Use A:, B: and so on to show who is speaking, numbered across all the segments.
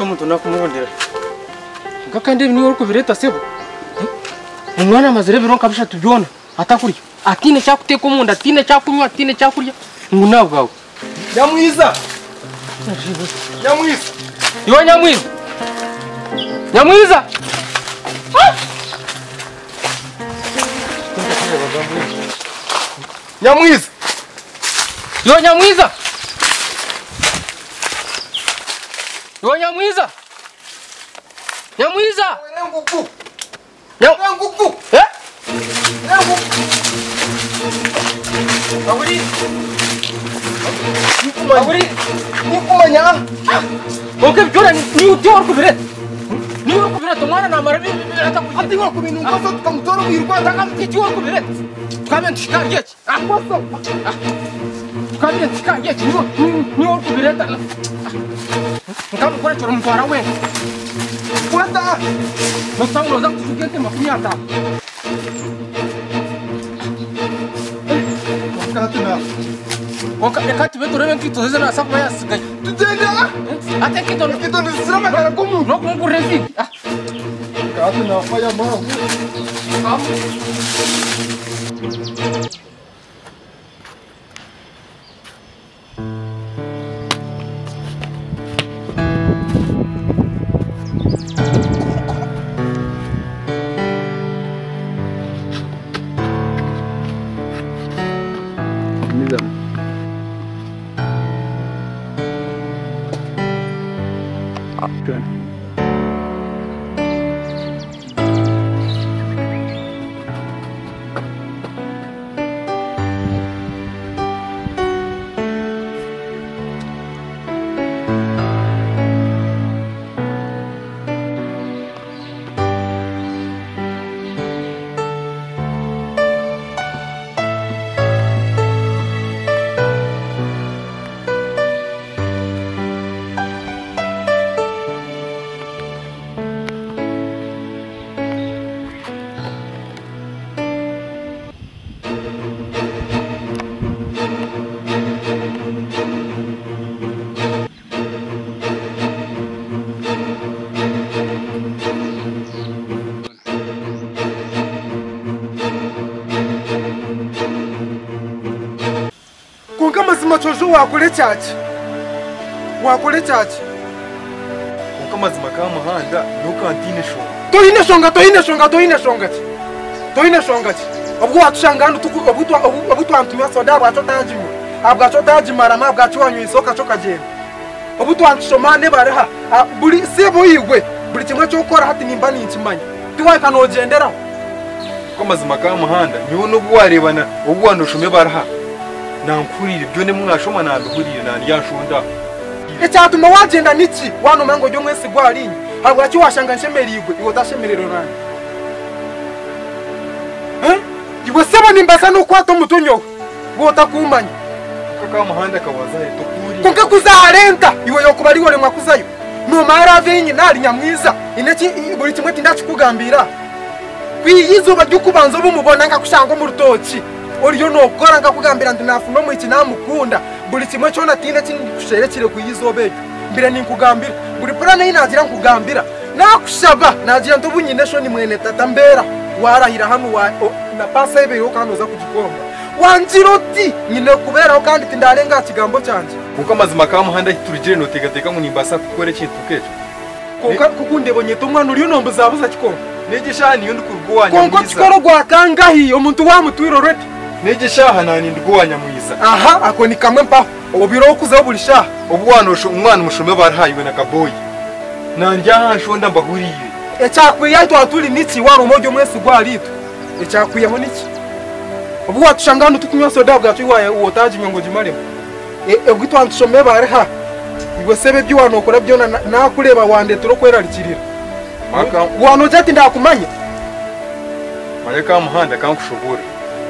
A: Shaka muntu nakumurondera. Ngakande ni uri kubireta sebo. Umwana amazire bironka bishatu byona atakuri. Atine cyakuteka umunda, atine cyakunywa, atine cyakurya. Nguna bwawe.
B: Nyamwiza. Nyamwiza.
A: Yo Nyamwiza. Nyamwiza.
B: Nyamwiza.
A: Yo Nyamwiza. Yo Nyamwiza. Nyamwiza.
B: Nguku.
A: Nguku. Eh? Aburi. Aburi.
B: Nikumanya.
A: Oke byora ni utor kubire. Ni uri kubire tomara na marabi atakugira.
B: Ati wako bintu ngoso tukamutoro wirwa
A: Takamti uri kubire. Tukamen shikangeki.
B: ngoso.
A: Tukamen shikangeki. Ni uri kubire ta. Ngam kora choro mtwara we.
B: Kwata.
A: Musango za kugete makunyata.
B: Katuna.
A: Oka ekati beto rebe nkito zena sakwa yasigaye.
B: Tutenda.
A: Ate kito
B: Kito nisirama kana kumu.
A: no konkurrensi.
B: Katuna faya ma.
C: Good.
B: Mazima chojo wakule chachi. Wakule chachi.
D: Mazima kama muhanda nuko antine shonga.
B: Toine shonga. Obwo watushangana tuku obutu antumya soda bwacho tajimo. Abwacho tajimara ma bwacho wanywisoka choka jene. Obutu antushomane bareha. Buri sebo yigwe. Buri kimwe cyo gukora hati nimba ninkimanya. Tiwaye kanogendera.
D: Ko mazima kama muhanda niwo nubwo warebana ubwo wandushome baraha. Nankurire byo ne mwashoma nabihurire nani yashunda.
B: Ecyatuma wagenda niki wano mango ryo mwese gwarinyi habwa cyo washanga nshemerigwe iwo tashemerero nani iwe sebo nimbasa no kwato mutunyo bota kumanya
D: kaka muhanda kawazaye tokuri
B: konka kuzarenta iwe yokubari wore mwakuzayo no mara venyi nari Nyamwiza ineki buri kimwe tindakugambira kwiyizuba ryukubanza bumubona ngakushanga mu rutoki oriyo no gora ngakugambira ndinafu no mu iki namukunda buri kimwe cyo natinde kinkusherekire kuyizobeyo mbira ninkugambira buri plane yinagira nkugambira nakushaba nagira ndobunyine sho ni mwene tata mbera warahira hano wa na pasebe yo kanoza kugikomba wanjiroti nyine kubera kandi tindarenga kigambo cyanje
D: kuko mazima kama muhanda turigire no tegateka ngo nimbasa kukore kintu kecho
B: konka kukunde bonyeta umwana uri nombo zabuza kikomba
D: negishani yo ndikurwanya
B: konko kikoro gwakangahi omuntu wamutwiro redi
D: negishaha nani ndugwanya Mwiza
B: aha ako ni kamwe mpa obiro kuza bulisha
D: obwanosho umwana mushome barahayiwe na kaboyi nandya hashonda mbahuriye
B: ecyakwiye atwatuli niki waro mojo mwese gwaritu ecyakwiye ho niki obwo watushangana tukunywa soda bwacu waye uwotaji ngo jimaremo ebwitwa ntushome baraha igwe sebe byo wano okora byo nakureba wande turo kwerarikirira
D: aka
B: wano jati ndakumanya
D: mareka muhanda kankushobora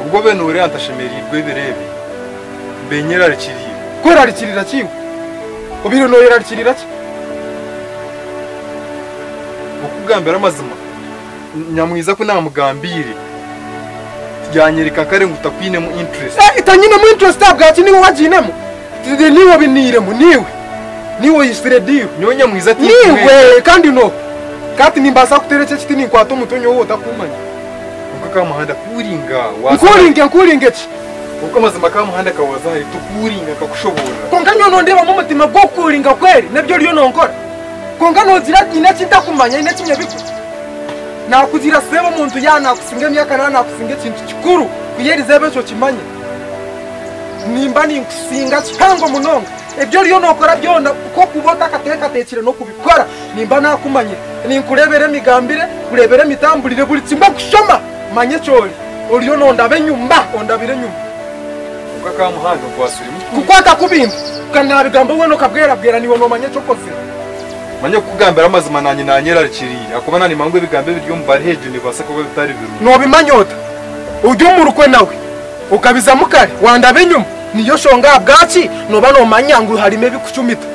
D: ubwo bene uri antashemerirwe birebe mbenyera rikiriye
B: kwerarikirira kiwe obiro no yerarikirira ki
D: ukugambira amazima Nyamwiza ko namugambire yanyereka kare ngutakwine mu interest
B: itanyine mu interest bwacu niwe wajinemo niwe biniremo niwe niwo yisire diyo
D: niwe nyamwiza ati
B: niwe kandi no kati nimbasa kutereke kiti ninkwato mutonyo wo takumanya
D: uko kamuhanda kuringa
B: nkuringe ki
D: uko mazima kamuhanda kawaza hari tukuringa kakushobora
B: konga nyono ndeba mu mutima gwo kuringa kweri nabyo riyo nonkora konga nozira ine kintakumanya ine kinyabiku nakuzira sebo muntu yana kusinga myaka nana kusinga kintu kikuru kuyerize becho kimanye nimba ninkusinga cyangwa munonga ibyo riyo nokora byona ko kubota katekire no kubikora nimba nakumanye ninkurebere migambire kurebere mitamburire buri kimba kushoma manye cyori uriyo nondabe nyumba ondabire nyumba
D: uko kamuhanda kwasuri
B: kukwata kubimba kana bigambo weno kabwera niwo no manye cyokoze
D: manye kugambira amazima nanye nanyera rikiriye akuba nani mangwe bigambe biryo mbari heje ni basa ko bitari biru
B: no bimanyota ujyo mu rukwe nawe ukabiza mukare wandabe nyumba niyo shonga bwaci noba no manyangu harime bikucumita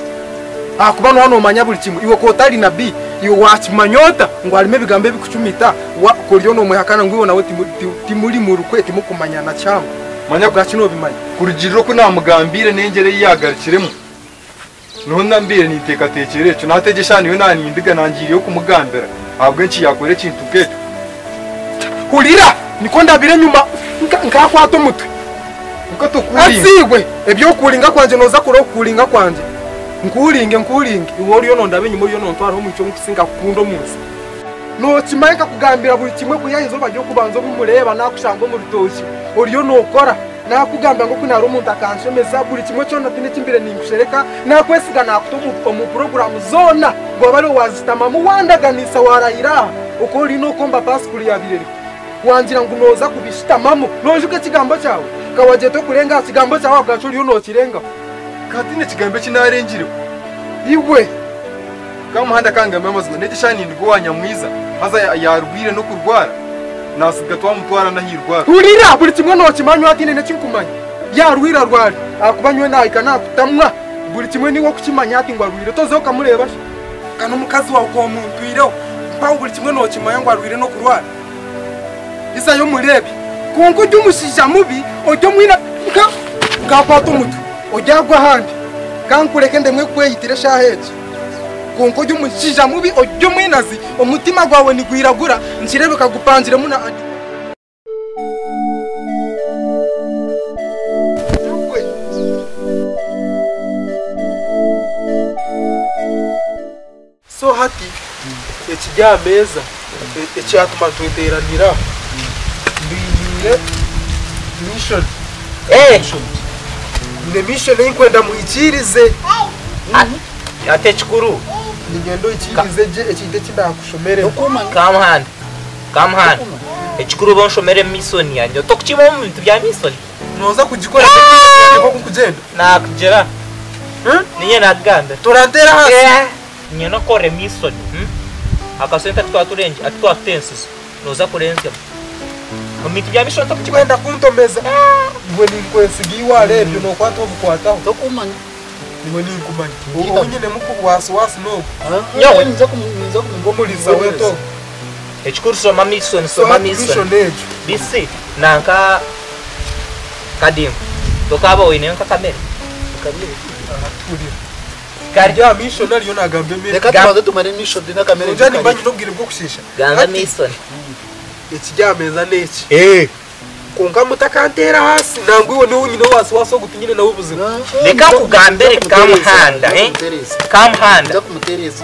B: akuba no hano manya buri kimwe iwe ko tari nabi iwe wakimanyota ngo harime bigambe bikucumita wa koryo no muhakana ngo nawe timuri mu rukwe timukumanya na cyangwa manya bwaci no bimanya
D: kurugiriro ko namugambire nengere yagarikiremo no ndambire niteka tekere cyo nategesha niwe nani ndiga nangiriye kumugambira ahubwo nci yakore kintu keto
B: kurira niko ndabire nyuma nkakwato mutwe
D: uko tukuringa
B: asigwe ebyo kuringa kwanje noza kuro kuringa kwanje nkuringe iwo riyo nondabe nyuma riyo nontwara mu cyo nkusinga kundo munsi no kimayeka kugambira buri kimwe kuyahizo bajyo kubanza bumureba nakushanga mu rutoki oriyo nokora nakugamba ngo kunara umuntu akanshemeza buri kimwe cyo natine kimbere ninkushereka nakwesiga nakutomu mu program zona ngo bari wazitama mu wandaganisa warayira uko rino komba passport yabirere wangira ngo noza kubishitamamo nojuke kigambo cyawe kawaje to kurenga kigambo cyawe bwacu riyo no kirenga
D: katine kigambo kinarengire
B: iwe
D: kamuhanda kangamba amazima negishani ndgo wanyamwiza haza yarwire no kurwara nasiga twamutwara nahirwara
B: urira buri kimwe no kimanywa atine ne kinkumanya yarwira rwari akubanywe nahika nakutamwa buri kimwe niwo kukimanya ati ngo arwire tozo kamureba kana mukazi wawe ko muntu ireho pa buri kimwe no kimanya ngo arwire no kurwara isa yo murebe kunko cyumusija mubi ojyo mwina ngapata umutu ojyagwa handi kankureke ndemwe kweyitire shaheje kunko cyumusija mubi ojyo mwinazi umutima gwawe ni gwiragura nkirebe kagupangire muna so hati ekijya meza ecyatuma tweteranira mbiyire mission ne mission y'inkwenda muhikirize
C: ate chikuru
B: nigendo ikirize je ekide kindakushomere
C: kamuhanda echikuru bonshomere mission yanjye tokchimo mu bintu bya mission
B: noza kugikora ko kugenda
C: nakugera niye naganda
B: turantera hasi
C: niye no kore mission akasenta twaturenje atwatenses noza kurenza mu bintu bya mission
B: kwenda kuntomeza iwe ninkwesigiwa rebyo no kwato bukwataho
E: tokumanya
B: iwe ninkumanya ubu nyine muku wasi no
E: nyawe niza
B: kumumuriza weto
C: echikuru soma mission bisi nanka kadim tokaba oine nka kamera
B: karya mission ariyo nagambe mere
E: reka tubaze tumare mission dina kamera
B: njani banyi nobwire bwo kushisha
C: ganga mission
B: ekijyameza neki kunga mutakantera hasi nangwiwe niwo nyine wasi gutinyine nawe ubuzima
C: reka kugambere kamuhanda kamuhanda
E: nza kumutereza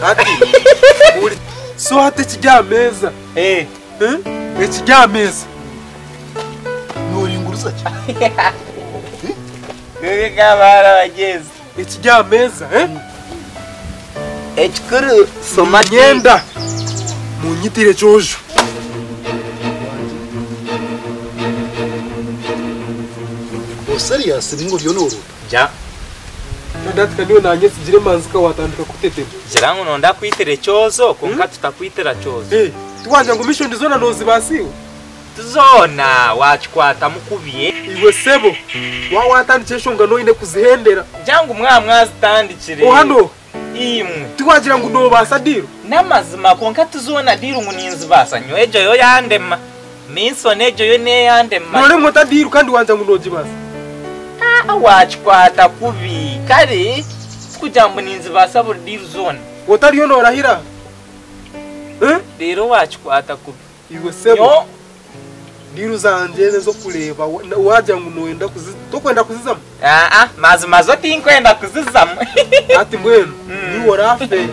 B: ati so hate kijyameza ekijyameza
E: nuringuruza ki
C: kabara bageze
B: ekijyameza
C: echikuru soma
B: nyenda munyitire cyojo
E: serious bingo byo noro
C: ja
B: ndatika niyo nanye sigire manzika watandika kutetera
C: jirango nonda kwitere cyozo konka tutakwitera cyozo
B: twanje ngo mission ndizona nozi basiwe
C: tuzona wachikwata mukubiye
B: iwe sebo watandike shonga no ine kuzihendera
C: jangu mwazitandikire
B: hano
C: imwe
B: twagira ngo no basadiro
C: namazima konka tuzona diru nguninzi basanyo ejo yo yandema minso nejo yo ne yandema
B: none mutadiru kandi wanje ngo noji basa
C: wachikwata kubi kare kujamba ninzi basabura deal zone
B: Otariyo norahira.
C: rero wachikwata kubi
B: Iwe sebo.
C: yo
B: Diru zanje zo kureba waje ngo noenda kwenda kuzizama.
C: mazo tinkwenda kuzizama
B: Ati mbwenu ni worafe.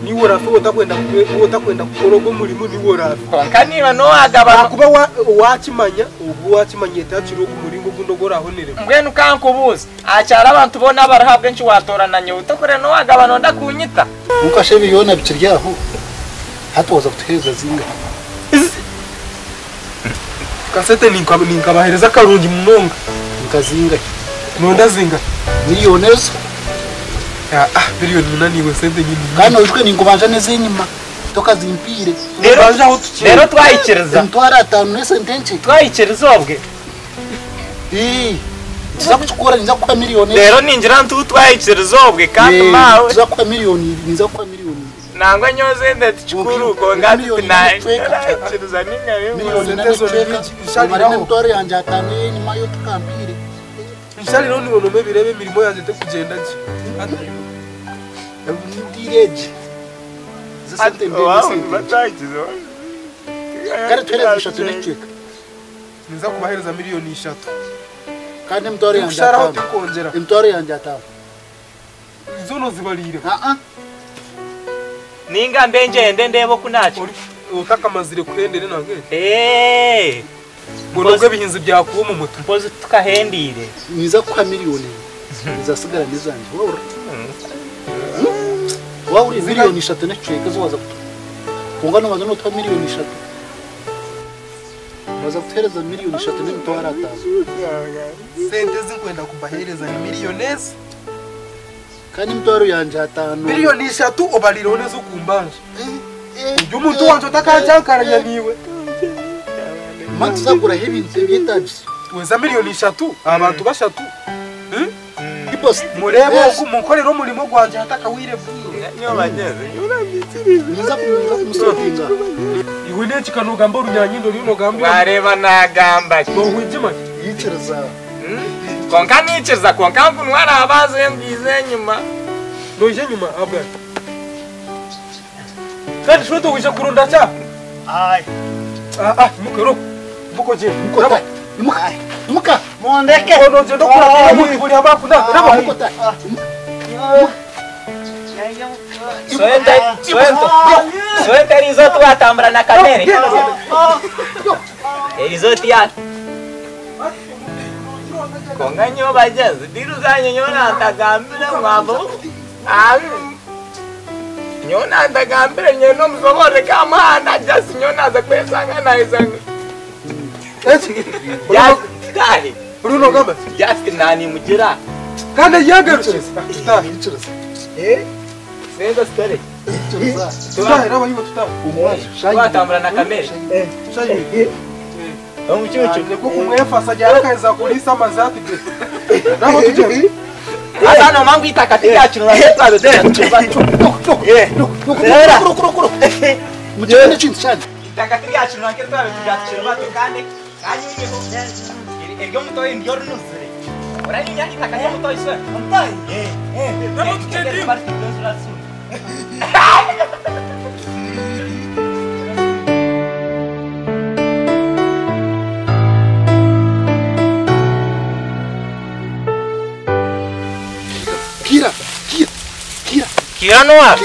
B: Ni worafe utakwenda kukoroga umurimo ni worafe.
C: konka niba no agaba
B: Kuba wakimanya ubu wakimanye taciro umurimo gundogora honere.
C: mbwenu kankubuza acyara abantu bona barahabwe nci watorananye utokore no agaba no ndakunyita
E: Ukashe biyona bikiryaho. Hatoza kutegeza zinga.
B: Kasete ninkabahereza karungi munonga.
E: Nkazinga.
B: Nonda zinga.
E: Miliyoners.
B: Miliyoni munani we sente nyine.
E: Kana ujwe ningubanja neze nyuma. Toka zimpire.
B: Banja aho tukiri.
C: rero twayikiriza
E: Ntwara 5 nese ntenche.
C: twayikiriza obwe
E: Tuza kuchukura niza kwa miliyoni.
C: rero ninjira ntu twayikiriza obwe kandi mawe
E: Tuza kwa miliyoni, niza kwa miliyoni.
C: nangwa nyoze ndati chukuru ko ngati twayikiriza ninga
E: Miliyoni na cheka. Marine mtware yanje atane nyuma yo tukampire.
B: Ishali roni wonome birebe mirimo yanjye te kugenda nje.
E: Ndireje. Zisente mbele. Kare twere zishatu n'icweka.
B: Niza kubahereza miliyoni 3.
E: Kandi mtware yanje
B: Usharaho
E: atane.
B: tukongera.
E: Mtware yanje atane.
B: Izo no zibalire.
C: ninga mbenje ndebo kunacho
B: Utaka mazire kurendere nange.
C: Mboze
B: bihinzi byakuba mu mutu.
C: mboze tukahendire
E: Niza kwa miliyoni. Nizasigara nizanje. Wauri miliyoni 3 n'icweka zowaza kutu. Kungana maze no twa miliyoni 3. Baza kutereza miliyoni 3 n'imtwara 5.
B: Sente zinkwenda kubahereza ni miliyonesi.
E: Kandi mtwaro yanje 5.
B: Miliyoni 3 obalirone zo kumbanje. Uyu muntu wanje utakancankaranya niwe.
E: Mati zakura hebintu byitaje.
B: Weza miliyoni 3 abantu bashatu.
E: Ibos
B: Murebo umukorero umurimo gwanje atakawire bwire.
C: nyo bageze
E: niza kumusotinga.
B: Iwe ne chikanoga mbo runyanyindo rino gambo.
C: bareba nagamba
B: No hwijima.
E: Yicereza.
C: konka nicheza konka kunwara abaze ngize nyuma
B: No ije nyuma abwa. Kandi shoto wisha kurunda cha. Mukero. Muko je.
E: Mukota. Muka.
C: mondeke
B: Ono je ndokura muri buri abakunda. Raba
E: Mukota.
C: soente rizoto watambura na kamere rizoto ya konga nyo bageze diruzanye nyo nantagambire mwabo nyo nantagambire nyo no muzobore kamana just nyo naza kwesanga naizanga Dali.
B: Bruno gamba.
C: Just nani mugira.
B: Kandi yagarutse.
E: Yicereza.
C: Senda story.
E: Yicereza.
B: Tuta raba yiwe tuta.
E: Umwaje.
C: Watambura na kamera.
B: Shayi.
C: Umucyucu.
B: Ko kumwefasa jara kaza kulisa mazati de. Raba tuje.
C: Asana mangu itakati yacu n'ahetwa de.
E: Kuro. Mujyane chintu cyane.
C: Itakati yacu n'ahetwa tujyakira batokane. Kanyiho. Eryo mutoyi ndyo runuzure. Uranya itakati mutoyi se. Mutoyi. Raba tuje. Kira Noah.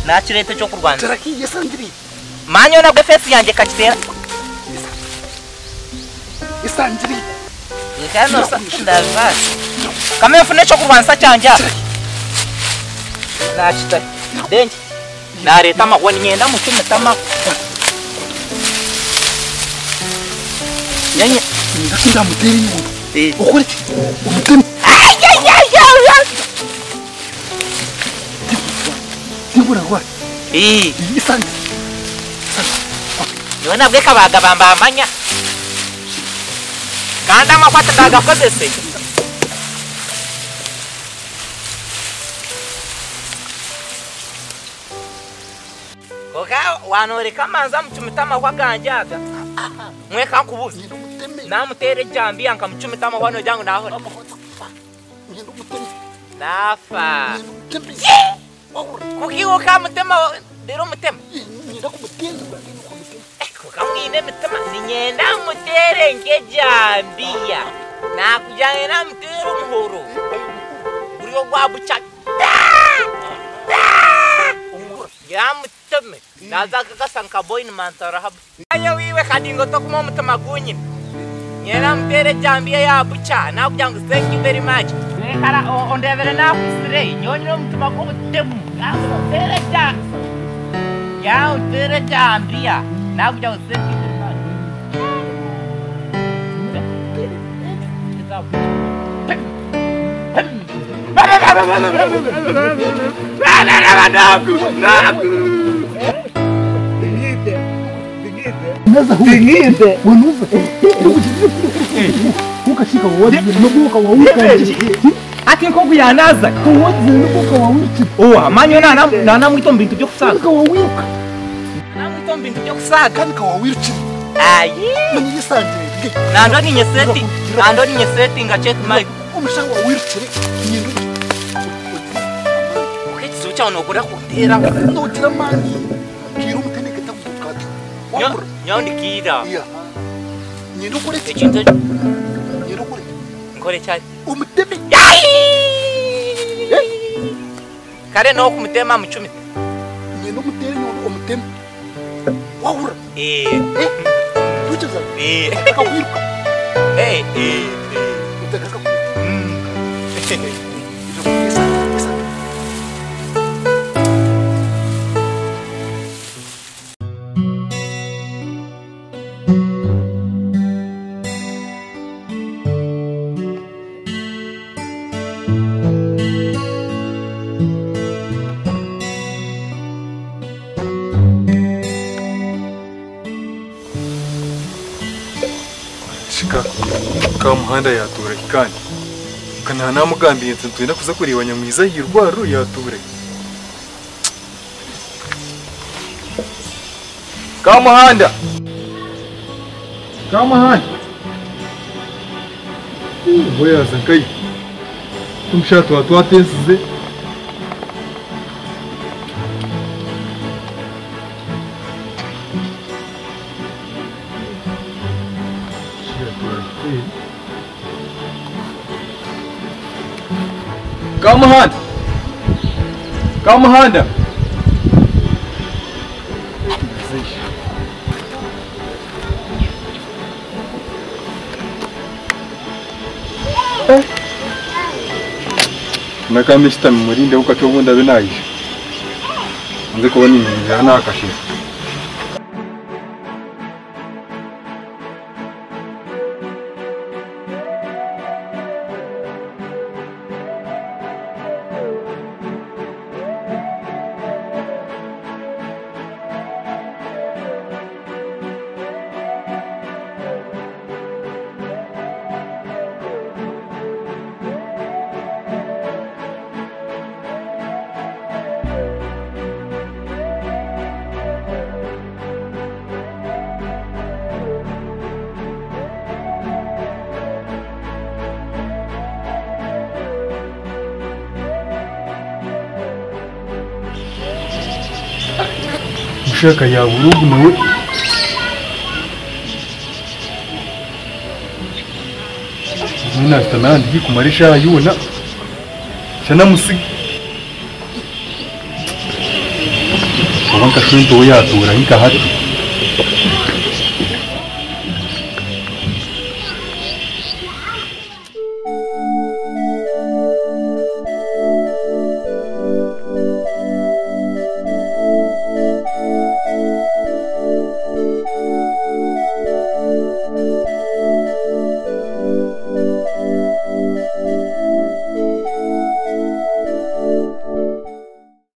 C: Najirete cyo kurwanda. Manyo na gafesi yanjye kakitera.
E: Isangiri.
C: Ikano ndava. Kama mfune cyo kurwansa cyanja. Nachita. Denje. Nareta mawani nyenda mutume tama. Yanye
E: Ndakinda muteri ngo. Ukuri ki? Umutemi. Nibura kwa. Isangiri.
C: Yona bwe kabaga bamba amanya. Kanda makwata ndagakozese. oka wanoreka manza mucumitama kwa ganjaga mweka kubuza namutere jambi anka mucumitama kwano jangu naho nafa kukiwo ka mutema dero mutema kukamwine mutema ninyenda mutere nke jambiya nakujanye na mutero muhoro buriyo gwabuca ya muteme naza kakasanka boy ni mantara hab anya wiwe kadingo tokuma mutema gunyi nyera mtere jambiya ya buca nakujanga thank you very much kara ondevere na kusire nyonyo mutema ko mutemu nazo tere ja ya tere jambiya nakujanga thank you very much
B: ukashika wote nubuka wauka
C: ati nkogu ya naza
B: wote nubuka wauka
C: owa manyo na mwito mbintu byo kusaga
B: wauka
C: na mwito mbintu byo kusaga
B: kandi kawawirchi
C: ayi
B: mani yisanje
C: nando ni nyeseti ngacheti mai
B: umushango wawirchi nyindu
C: ukitsi ucha unogura kutira
B: notira mani kiro muteneke takukati
C: nyondi kira
B: iya nyindu kure
C: echinto
B: nyindu kure
C: nkore cyane
B: umutemi
C: kare no kumutema mucumi
B: nyindu mutere nyindu umutemi wahura tucheza akawiruka utakaka
D: kamuhanda yatura kandi kana namugambiye ntutwenda kuza kureba nyamwiza hirwaro yatura kamuhanda boya zankai tumshatu atwatensize Kamuhanda nakamishita murinde ukatobunda benaje nze kubona inzira nakashira shaka ya vurugu nawe muna stanandi kumarisha yuna sana musigi abanka shunto yatura hika hati